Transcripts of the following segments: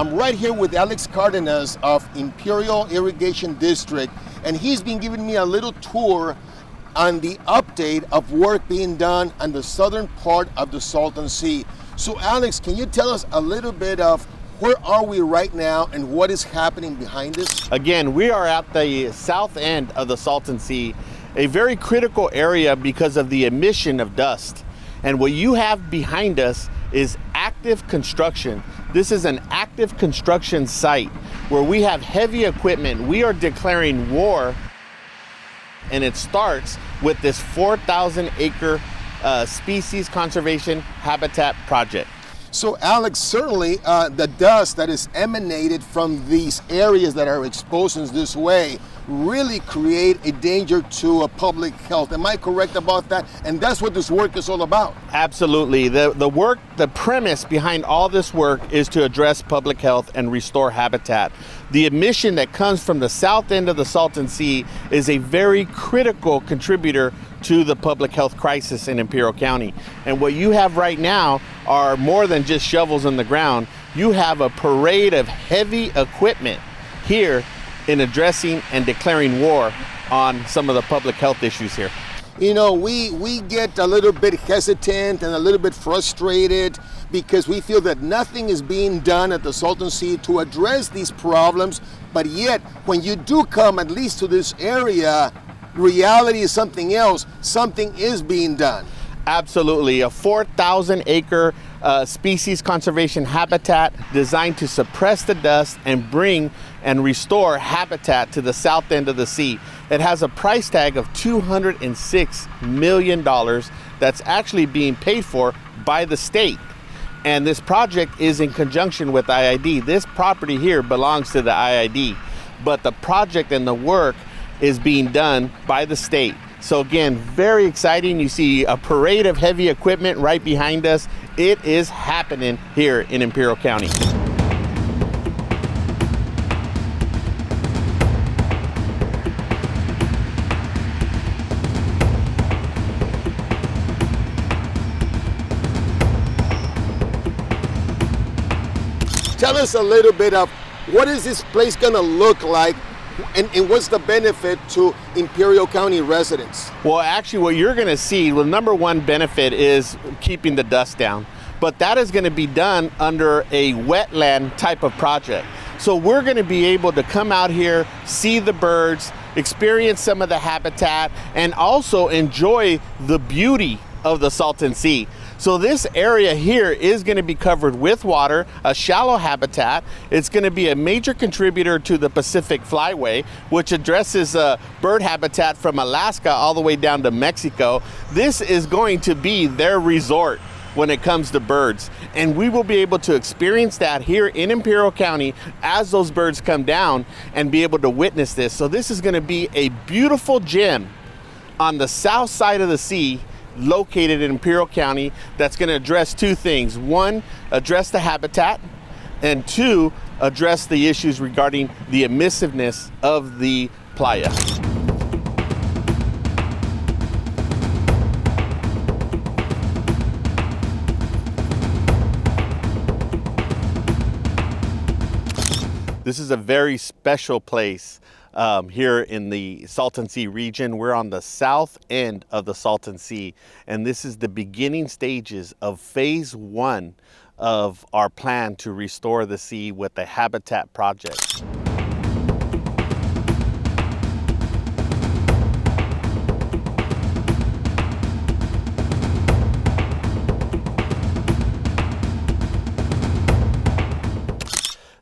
I'm right here with Alex Cardenas of Imperial Irrigation District, and he's been giving me a little tour on the update of work being done on the southern part of the Salton Sea. So Alex, can you tell us a little bit of where are we right now and what is happening behind us? Again, we are at the south end of the Salton Sea, a very critical area because of the emission of dust. And what you have behind us is active construction. This is an active construction site where we have heavy equipment. We are declaring war, and it starts with this 4,000 acre species conservation habitat project. So Alex, certainly the dust that is emanated from these areas that are exposed in this way really create a danger to public health. Am I correct about that? And that's what this work is all about. Absolutely. The premise behind all this work is to address public health and restore habitat. The emission that comes from the south end of the Salton Sea is a very critical contributor to the public health crisis in Imperial County. And what you have right now are more than just shovels in the ground. You have a parade of heavy equipment here in addressing and declaring war on some of the public health issues here. You know, we get a little bit hesitant and a little bit frustrated because we feel that nothing is being done at the Salton Sea to address these problems. But yet, when you do come at least to this area, reality is something else. Something is being done. Absolutely. A 4,000 acre species conservation habitat designed to suppress the dust and bring and restore habitat to the south end of the sea. It has a price tag of $206 million that's actually being paid for by the state. And this project is in conjunction with IID. This property here belongs to the IID, but the project and the work is being done by the state. So again, very exciting. You see a parade of heavy equipment right behind us. It is happening here in Imperial County. Tell us a little bit of what is this place gonna look like, and what's the benefit to Imperial County residents? Well, actually what you're gonna see, well, number one benefit is keeping the dust down, but that is gonna be done under a wetland type of project. So we're gonna be able to come out here, see the birds, experience some of the habitat, and also enjoy the beauty of the Salton Sea. So this area here is going to be covered with water, a shallow habitat. It's going to be a major contributor to the Pacific Flyway, which addresses bird habitat from Alaska all the way down to Mexico. This is going to be their resort when it comes to birds. And we will be able to experience that here in Imperial County as those birds come down and be able to witness this. So this is going to be a beautiful gem on the south side of the sea, located in Imperial County, that's going to address two things. One, address the habitat, and two, address the issues regarding the emissiveness of the playa. This is a very special place here in the Salton Sea region. We're on the south end of the Salton Sea, and this is the beginning stages of phase 1 of our plan to restore the sea with the habitat project.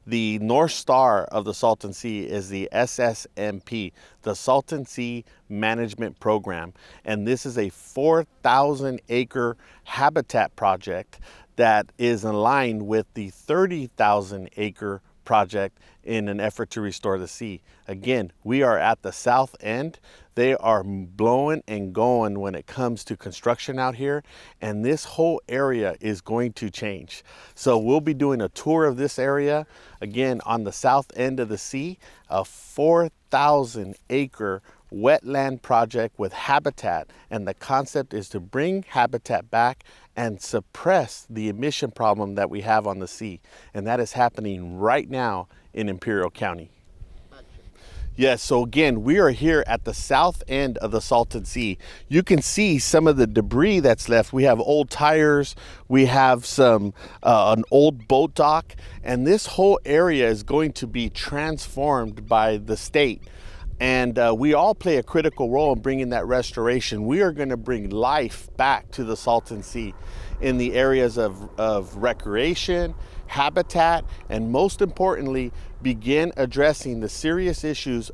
The North Star of the Salton Sea is the SSMP, the Salton Sea Management Program. And this is a 4,000 acre habitat project that is in line with the 30,000 acre project in an effort to restore the sea. Again, we are at the south end. They are blowing and going when it comes to construction out here, and this whole area is going to change. So we'll be doing a tour of this area, again, on the south end of the sea, a 4,000 acre wetland project with habitat, and the concept is to bring habitat back and suppress the emission problem that we have on the sea, and that is happening right now in Imperial County. Yes, so again, we are here at the south end of the Salton Sea. You can see some of the debris that's left. We have old tires, we have some an old boat dock, and this whole area is going to be transformed by the state. And we all play a critical role in bringing that restoration. We are going to bring life back to the Salton Sea in the areas of recreation, habitat, and most importantly, begin addressing the serious issues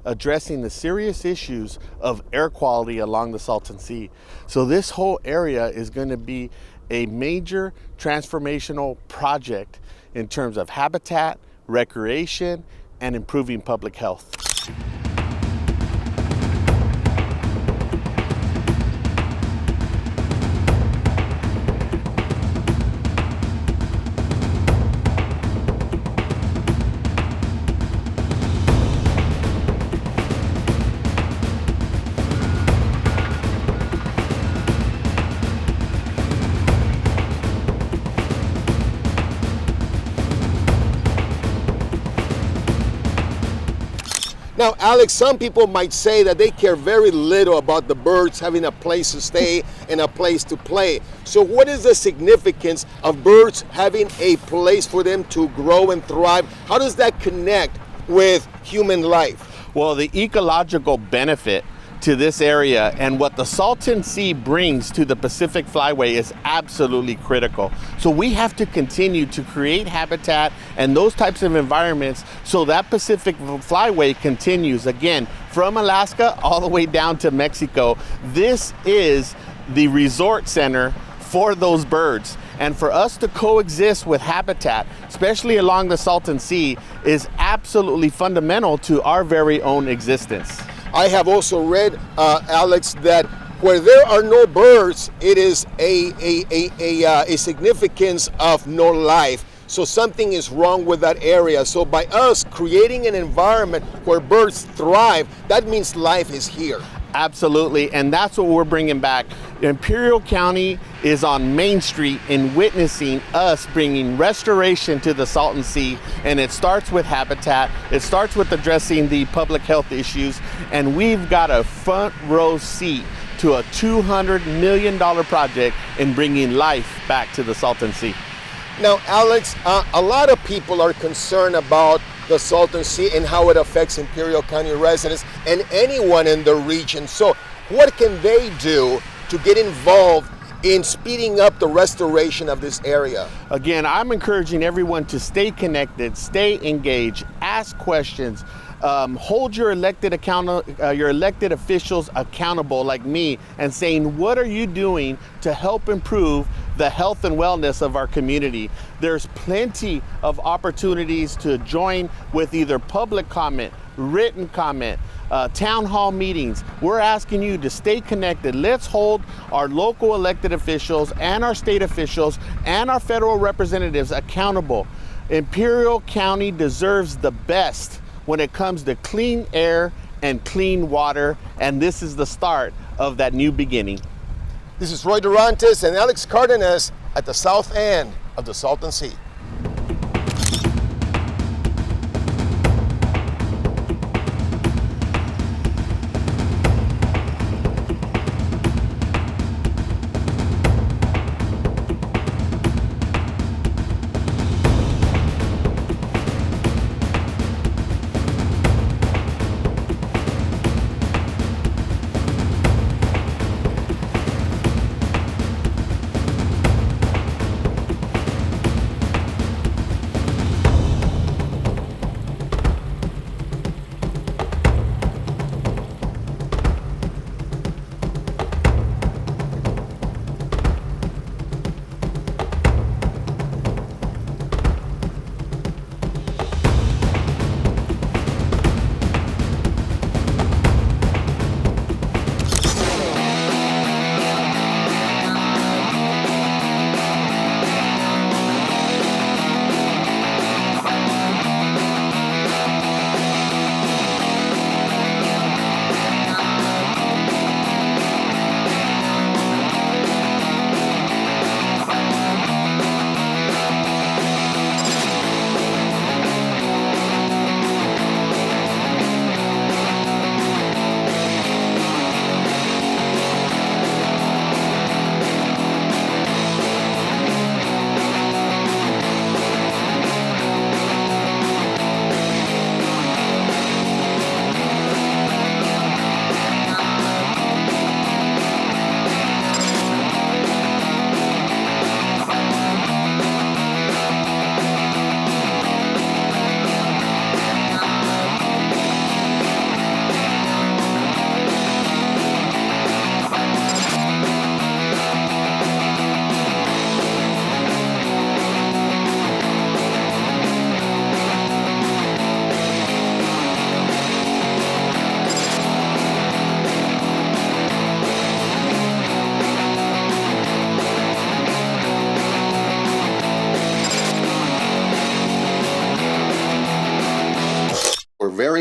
addressing the serious issues of air quality along the Salton Sea. So this whole area is going to be a major transformational project in terms of habitat, recreation, and improving public health. Now, Alex, some people might say that they care very little about the birds having a place to stay and a place to play. So what is the significance of birds having a place for them to grow and thrive? How does that connect with human life? Well, the ecological benefit to this area and what the Salton Sea brings to the Pacific Flyway is absolutely critical. So we have to continue to create habitat and those types of environments so that Pacific Flyway continues, again, from Alaska all the way down to Mexico. This is the resort center for those birds. And for us to coexist with habitat, especially along the Salton Sea, is absolutely fundamental to our very own existence. I have also read, Alex, that where there are no birds, it is a significance of no life. So something is wrong with that area. So by us creating an environment where birds thrive, that means life is here. Absolutely, and that's what we're bringing back. Imperial County is on Main Street in witnessing us bringing restoration to the Salton Sea, and it starts with habitat, it starts with addressing the public health issues, and we've got a front row seat to a $200 million project in bringing life back to the Salton Sea. Now, Alex, a lot of people are concerned about the Salton Sea and how it affects Imperial County residents and anyone in the region. So what can they do to get involved in speeding up the restoration of this area? Again, I'm encouraging everyone to stay connected, stay engaged, ask questions, hold your elected officials accountable, like me, and saying, what are you doing to help improve the health and wellness of our community? There's plenty of opportunities to join with either public comment, written comment, town hall meetings. We're asking you to stay connected. Let's hold our local elected officials and our state officials and our federal representatives accountable. Imperial County deserves the best when it comes to clean air and clean water, and this is the start of that new beginning. This is Roy Durantes and Alex Cardenas at the south end of the Salton Sea.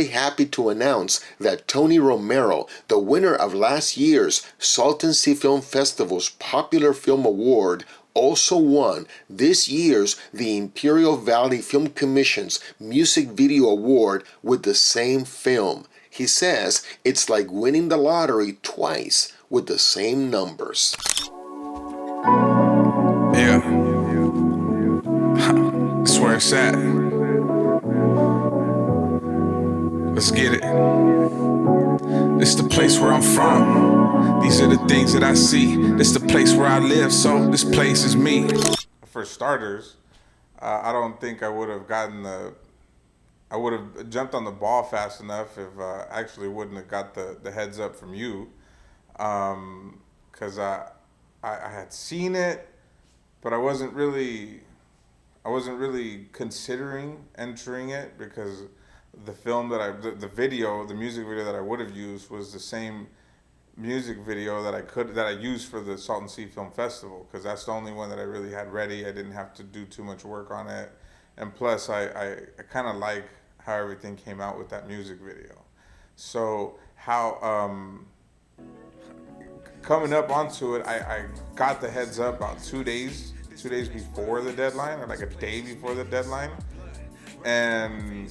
very happy to announce that Tony Romero, the winner of last year's Salton Sea Film Festival's Popular Film Award, also won this year's the Imperial Valley Film Commission's Music Video Award with the same film. He says it's like winning the lottery twice with the same numbers. Yeah. That's where it's at. Let's get it. This the place where I'm from. These are the things that I see. This the place where I live, so this place is me. For starters, I don't think I would have jumped on the ball fast enough if I actually wouldn't have got the heads up from you. Because I had seen it, but I wasn't really considering entering it, because the film that the music video that I would have used was the same music video that I used for the Salton Sea Film Festival, because that's the only one that I really had ready. I didn't have to do too much work on it, and plus I kind of like how everything came out with that music video. So how coming up onto it, I got the heads up about 2 days before the deadline, or like a day before the deadline, and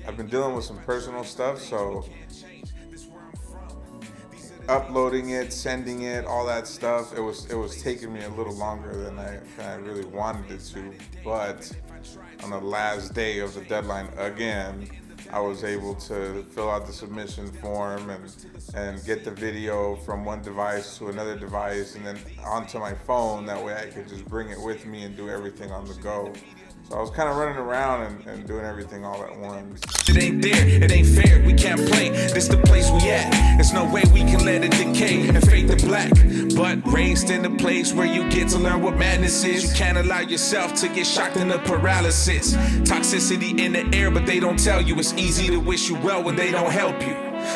I've been dealing with some personal stuff, so uploading it, sending it, all that stuff, it was taking me a little longer than I really wanted it to. But on the last day of the deadline again, I was able to fill out the submission form and get the video from one device to another device and then onto my phone. That way I could just bring it with me and do everything on the go. So I was kind of running around and doing everything all at once. It ain't there, it ain't fair, we can't play. This the place we at. There's no way we can let it decay and fade to black. But raised in a place where you get to learn what madness is. You can't allow yourself to get shocked into paralysis. Toxicity in the air, but they don't tell you. It's easy to wish you well when they don't help you.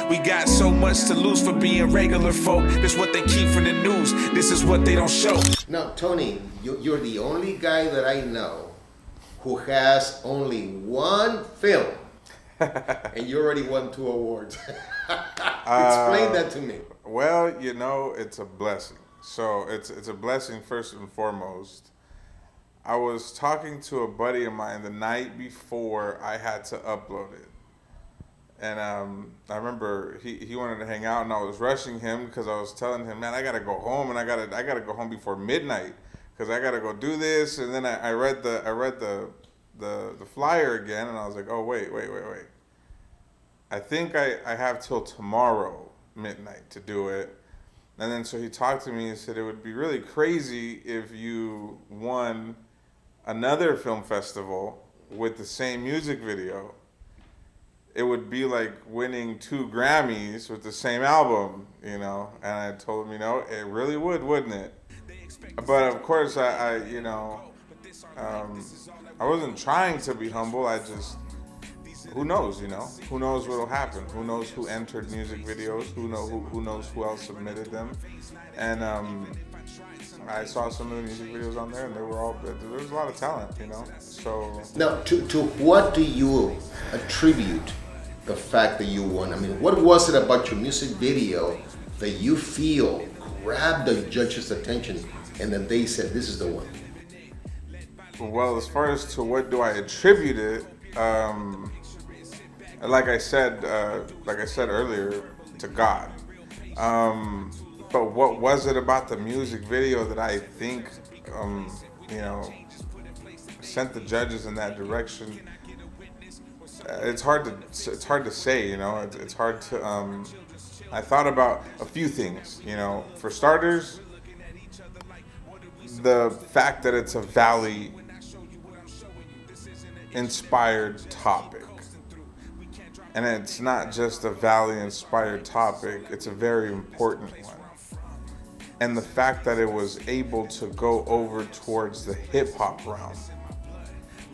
We got so much to lose for being regular folk. This what they keep from the news. This is what they don't show. Now, Tony, you're the only guy that I know who has only one film, and you already won 2 awards. Explain that to me. Well, it's a blessing. So it's a blessing first and foremost. I was talking to a buddy of mine the night before I had to upload it. And I remember he wanted to hang out, and I was rushing him because I was telling him, man, I gotta go home, and I gotta go home before midnight because I gotta go do this. And then I read the flyer again, and I was like, oh wait. I think I have till tomorrow midnight to do it. And then so he talked to me and said it would be really crazy if you won another film festival with the same music video. It would be like winning 2 Grammys with the same album, And I told him, it really would, wouldn't it? But of course, I wasn't trying to be humble. I just, who knows, Who knows what'll happen? Who knows who entered music videos? Who knows who else submitted them? And I saw some of the music videos on there, and there was a lot of talent, So now, to what do you attribute the fact that you won? I mean, what was it about your music video that you feel grabbed the judges' attention and that they said, this is the one? Well, as far as to what do I attribute it, like I said earlier, to God. But what was it about the music video that I think, sent the judges in that direction? It's hard to say, It's hard to. I thought about a few things, For starters, the fact that it's a Valley-inspired topic. And it's not just a Valley-inspired topic, it's a very important one. And the fact that it was able to go over towards the hip-hop realm.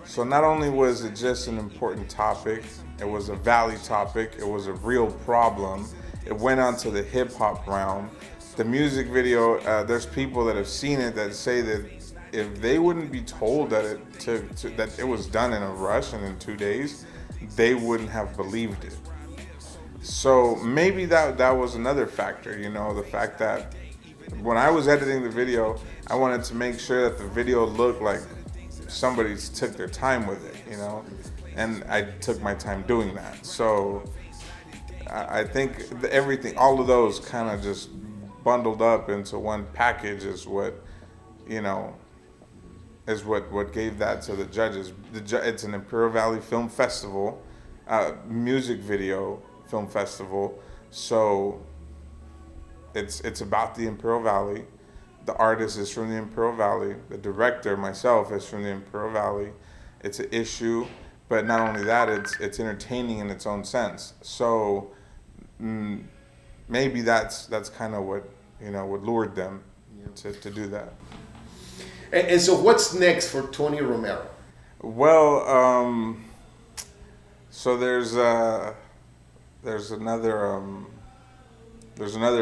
So not only was it just an important topic, it was a Valley topic, it was a real problem, it went on to the hip-hop realm. The music video, there's people that have seen it that say that if they wouldn't be told that it was done in a rush and in 2 days, they wouldn't have believed it. So maybe that was another factor, you know, the fact that when I was editing the video, I wanted to make sure that the video looked like somebody took their time with it, you know, and I took my time doing that. So I think everything, all of those kind of just bundled up into one package is what, you know, is what gave that to the judges. It's an Imperial Valley Film Festival, music video film festival, so it's about the Imperial Valley. The artist is from the Imperial Valley. The director, myself, is from the Imperial Valley. It's an issue, but not only that, it's entertaining in its own sense. So maybe that's kind of what, you know, what lured them to do that. And so what's next for Tony Romero? Well, so there's another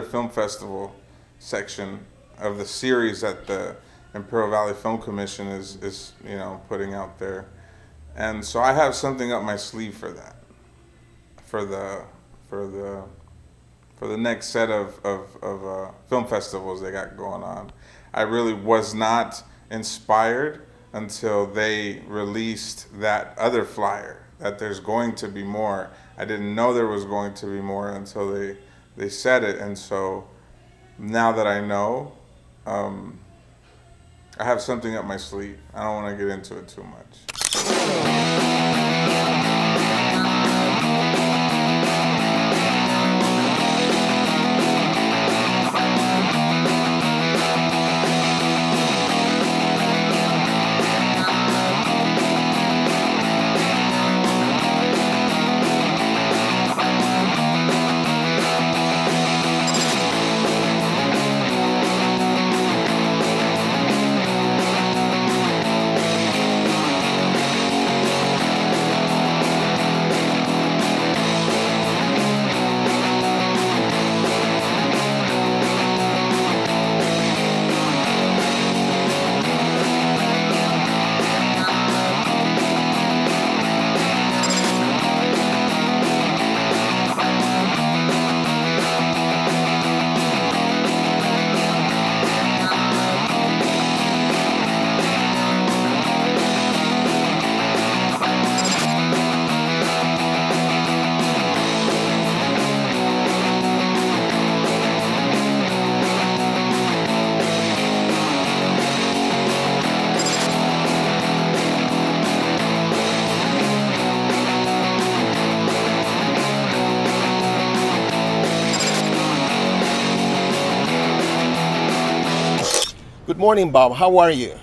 film festival section of the series that the Imperial Valley Film Commission is you know, putting out there, and so I have something up my sleeve for that, for the next set of film festivals they got going on. I really was not inspired until they released that other flyer that there's going to be more. I didn't know there was going to be more until they said it, and so now that I know, I have something up my sleeve. I don't want to get into it too much. Good morning, Bob. How are you?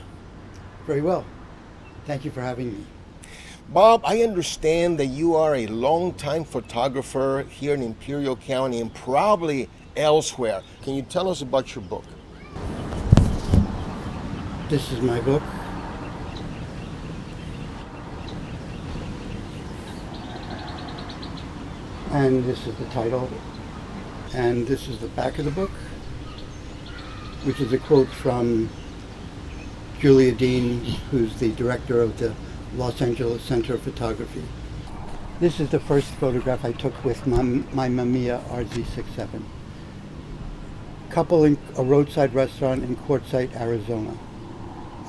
Very well. Thank you for having me. Bob, I understand that you are a longtime photographer here in Imperial County and probably elsewhere. Can you tell us about your book? This is my book. And this is the title. And this is the back of the book, which is a quote from Julia Dean, who's the director of the Los Angeles Center of Photography. This is the first photograph I took with my Mamiya RZ67. Couple in a roadside restaurant in Quartzsite, Arizona.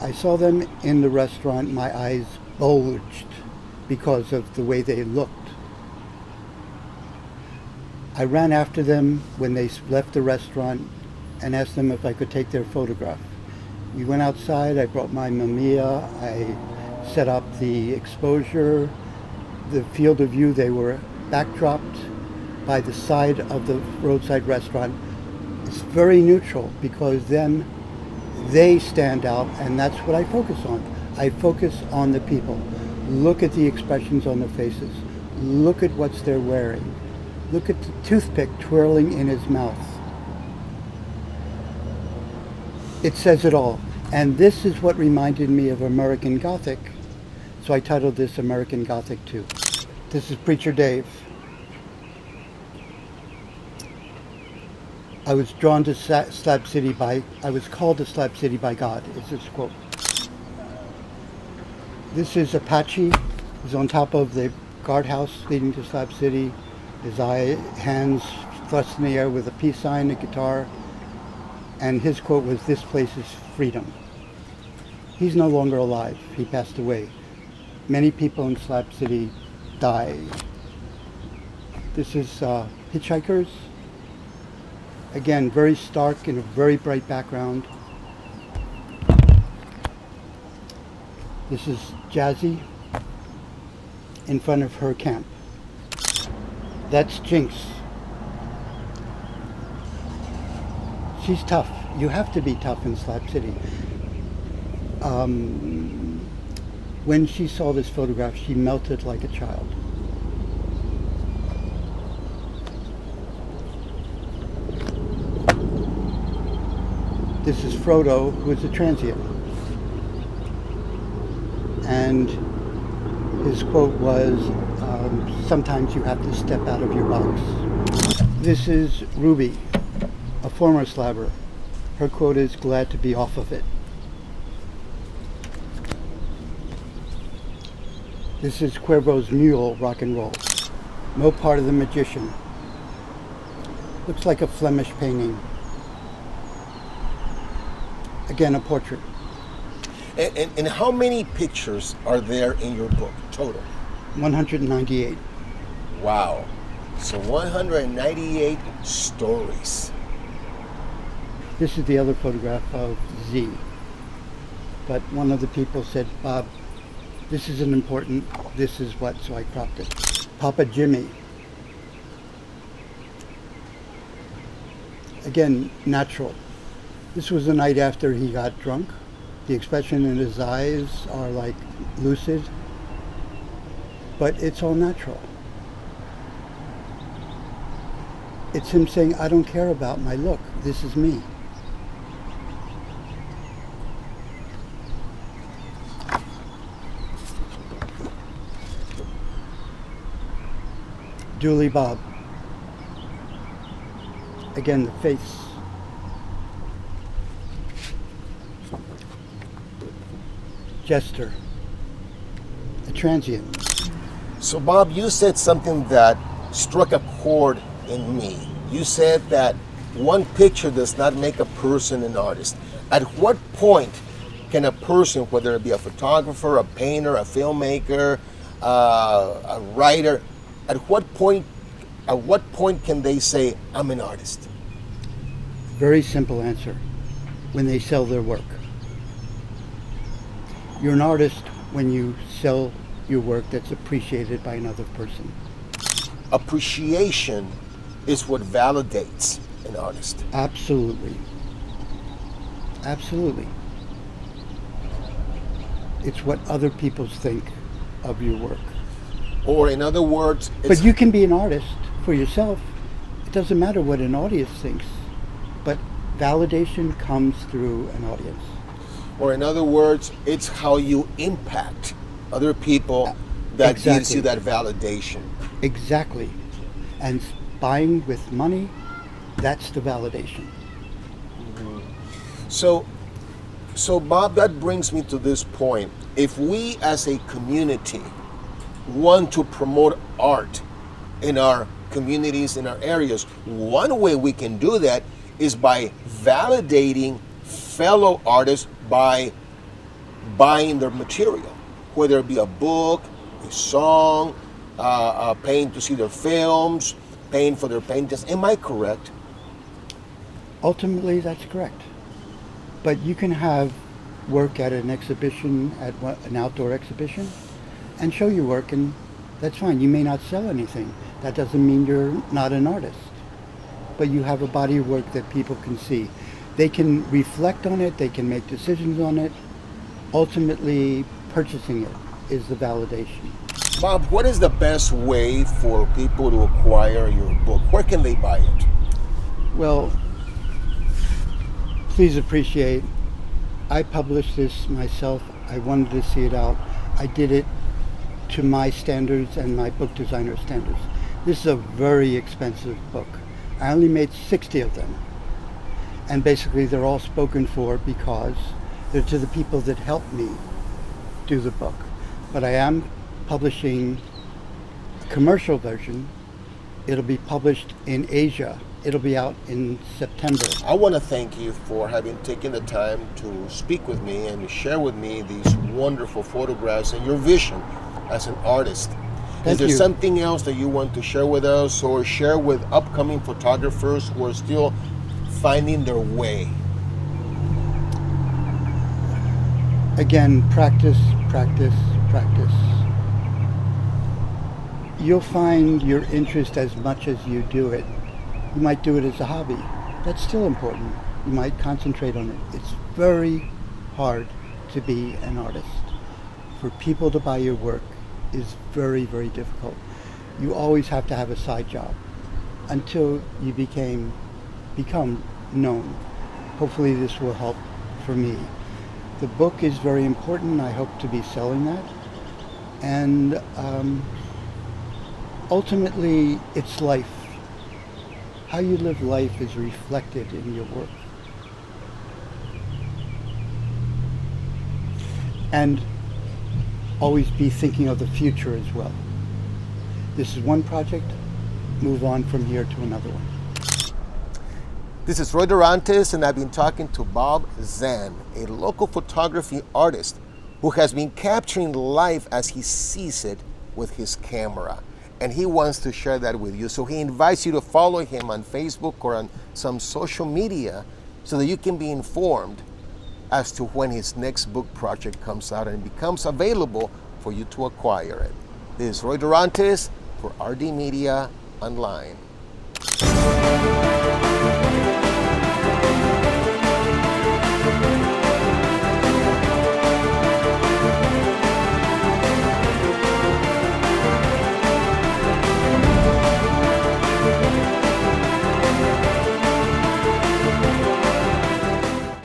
I saw them in the restaurant, my eyes bulged because of the way they looked. I ran after them when they left the restaurant and asked them if I could take their photograph. We went outside, I brought my Mamiya, I set up the exposure, the field of view. They were backdropped by the side of the roadside restaurant. It's very neutral because then they stand out, and that's what I focus on. I focus on the people. Look at the expressions on their faces. Look at what they're wearing. Look at the toothpick twirling in his mouth. It says it all. And this is what reminded me of American Gothic. So I titled this American Gothic 2. This is Preacher Dave. I was drawn to Slab City by, I was called to Slab City by God, is this quote. This is Apache. He's on top of the guardhouse leading to Slab City. his hands thrust in the air with a peace sign, a guitar, and his quote was, "This place is freedom." He's no longer alive. He passed away. Many people in Slab City die. This is Hitchhikers. Again, very stark in a very bright background. This is Jazzy in front of her camp. That's Jinx. She's tough. You have to be tough in Slab City. When she saw this photograph, she melted like a child. This is Frodo, who is a transient. And his quote was, sometimes you have to step out of your box. This is Ruby, a former slabber. Her quote is, "Glad to be off of it." This is Cuervo's mule, Rock and Roll. No Part of the Magician. Looks like a Flemish painting. Again, a portrait. And how many pictures are there in your book total? 198. Wow. So 198 stories. This is the other photograph of Z. But one of the people said, "Bob, this isn't important. This is what," so I cropped it. Papa Jimmy. Again, natural. This was the night after he got drunk. The expression in his eyes are like lucid, but it's all natural. It's him saying, "I don't care about my look. This is me." Dooley Bob. Again, the face. Jester, a transient. So Bob, you said something that struck a chord in me. You said that one picture does not make a person an artist. At what point can a person, whether it be a photographer, a painter, a filmmaker, a writer, at what point can they say, "I'm an artist"? Very simple answer. When they sell their work. You're an artist when you sell your work that's appreciated by another person. Appreciation is what validates an artist. Absolutely. Absolutely. It's what other people think of your work. Or in other words, But you can be an artist for yourself. It doesn't matter what an audience thinks. But validation comes through an audience. or in other words, it's how you impact other people that gives you that validation. Exactly. And buying with money, that's the validation. So Bob, that brings me to this point. If we as a community want to promote art in our communities, in our areas, one way we can do that is by validating fellow artists by buying their material, whether it be a book, a song, paying to see their films, paying for their paintings. Am I correct? Ultimately, that's correct. But you can have work at an exhibition, at an outdoor exhibition, and show your work, and that's fine. You may not sell anything. That doesn't mean you're not an artist. But you have a body of work that people can see. They can reflect on it, they can make decisions on it. Ultimately, purchasing it is the validation. Bob, what is the best way for people to acquire your book? Where can they buy it? Well, please appreciate, I published this myself. I wanted to see it out. I did it to my standards and my book designer standards. This is a very expensive book. I only made 60 of them. And basically they're all spoken for because they're to the people that helped me do the book. But I am publishing a commercial version It'll be published in Asia. It'll be out in September. I want to thank you for having taken the time to speak with me and share with me these wonderful photographs and your vision as an artist. Is there something else that you want to share with us or share with upcoming photographers who are still finding their way? Again, practice, practice, practice. You'll find your interest as much as you do it. You might do it as a hobby. That's still important. You might concentrate on it. It's very hard to be an artist. For people to buy your work is very, very difficult. You always have to have a side job until you become known. Hopefully this will help for me. The book is very important. I hope to be selling that. And ultimately, it's life. How you live life is reflected in your work. And always be thinking of the future as well. This is one project, move on from here to another one. This is Roy Durantes, and I've been talking to Bob Zahn, a local photography artist who has been capturing life as he sees it with his camera. And he wants to share that with you. So he invites you to follow him on Facebook or on some social media so that you can be informed as to when his next book project comes out and becomes available for you to acquire it. This is Roy Durantes for RD Media Online.